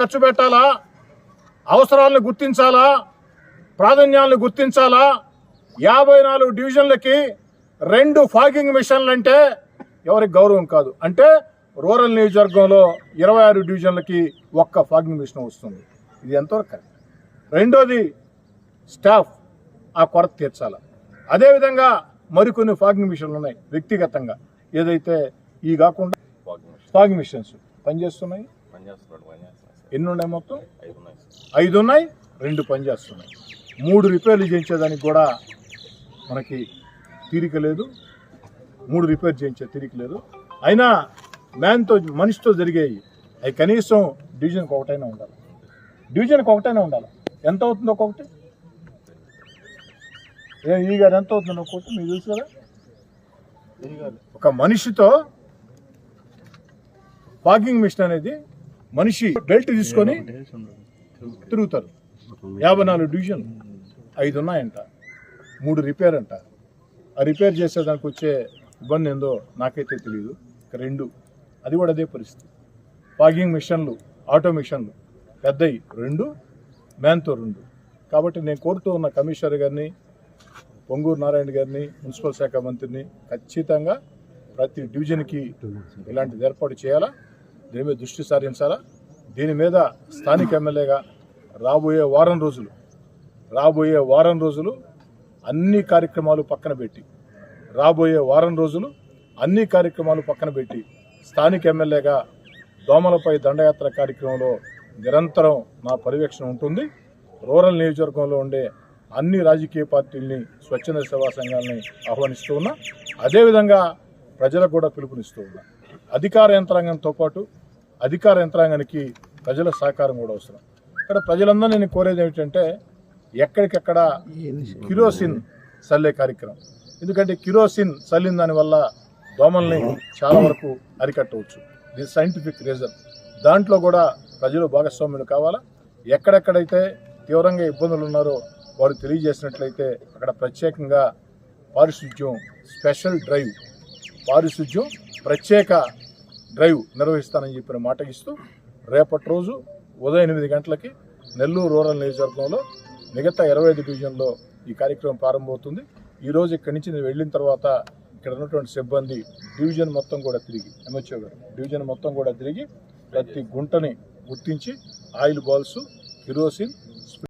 ఖర్చు పెట్టాలా, అవసరాలను గుర్తించాలా, ప్రాధాన్యాలను గుర్తించాలా. 54 డివిజన్లకి 2 ఫాగింగ్ మిషన్లు అంటే ఎవరికి గౌరవం కాదు. అంటే రూరల్ నియోజకవర్గంలో 26 డివిజన్లకి 1 ఫాగింగ్ మిషన్ వస్తుంది. ఇది ఎంతవరకు కరెక్ట్? రెండోది స్టాఫ్ ఆ కొరత తీర్చాలా. అదేవిధంగా మరికొన్ని ఫాగింగ్ మిషన్లు ఉన్నాయి వ్యక్తిగతంగా, ఏదైతే ఈ కాకుండా ఫాగింగ్ మిషన్స్ పనిచేస్తున్నాయి. ఎన్ని ఉన్నాయి? మొత్తం 5 ఉన్నాయి. 2 పనిచేస్తున్నాయి. 3 రిపేర్లు చేయించేదానికి కూడా మనకి తీరిక లేదు. 3 రిపేర్ చేయించే తీరిక లేదు. అయినా మనిషితో జరిగేవి అవి కనీసం డివిజన్కి ఒకటైనా ఉండాలి. ఎంత అవుతుందో ఒక్కొక్కటి? ఈ గారు ఎంత అవుతుందో ఒక్కొక్కటి మీకు తెలుసు కదా. ఒక మనిషితో ఫాగింగ్ మిషన్ అనేది మనిషి బెల్ట్ తీసుకొని తిరుగుతారు. 54 డివిజన్ 5 ఉన్నాయంట, 3 రిపేర్ అంట. ఆ రిపేర్ చేసేదానికి వచ్చే ఇబ్బంది ఏందో నాకైతే తెలియదు. 2 అది కూడా అదే పరిస్థితి. ఫాగింగ్ మిషన్లు, ఆటో మిషన్లు పెద్దవి 2, మ్యాన్తో 2. కాబట్టి నేను కోరుతూ ఉన్న కమిషనర్ గారిని, పొంగూరు నారాయణ గారిని, మున్సిపల్ శాఖ మంత్రిని ఖచ్చితంగా ప్రతి డివిజన్కి ఇలాంటిది ఏర్పాటు చేయాలా, దీని మీద దృష్టి సారించాలా. దీని మీద స్థానిక ఎమ్మెల్యేగా రాబోయే వారం రోజులు అన్ని కార్యక్రమాలు పక్కన పెట్టి స్థానిక ఎమ్మెల్యేగా దోమలపై దండయాత్ర కార్యక్రమంలో నిరంతరం నా పర్యవేక్షణ ఉంటుంది. రూరల్ నియోజకవర్గంలో ఉండే అన్ని రాజకీయ పార్టీల్ని, స్వచ్ఛంద సేవా సంఘాలని ఆహ్వానిస్తూ ఉన్నా. అదేవిధంగా ప్రజలకు కూడా పిలుపునిస్తూ ఉన్నా. అధికార యంత్రాంగానికి ప్రజల సహకారం కూడా అవసరం. ఇక్కడ ప్రజలందరూ నేను కోరేది ఏమిటంటే ఎక్కడికెక్కడ కిరోసిన్ చల్లే కార్యక్రమం. ఎందుకంటే కిరోసిన్ చల్లిన దానివల్ల దోమల్ని చాలా వరకు అరికట్టవచ్చు. ఇది సైంటిఫిక్ రీజన్. దాంట్లో కూడా ప్రజలు భాగస్వామ్యులు కావాలా. ఎక్కడెక్కడైతే తీవ్రంగా ఇబ్బందులు ఉన్నారో వారు తెలియజేసినట్లయితే అక్కడ ప్రత్యేకంగా ప్రత్యేక డ్రైవ్ నిర్వహిస్తానని చెప్పిన మాట ఇస్తూ రేపటి రోజు ఉదయం 8 గంటలకి నెల్లూరు రూరల్ నియోజకవర్గంలో మిగతా 25 డివిజన్లో ఈ కార్యక్రమం ప్రారంభమవుతుంది. ఈరోజు ఇక్కడి నుంచి నేను వెళ్ళిన తర్వాత ఇక్కడ ఉన్నటువంటి సిబ్బంది డివిజన్ మొత్తం కూడా తిరిగి ప్రతి గుంటని గుర్తించి ఆయిల్ బాల్స్, కిరోసిన్,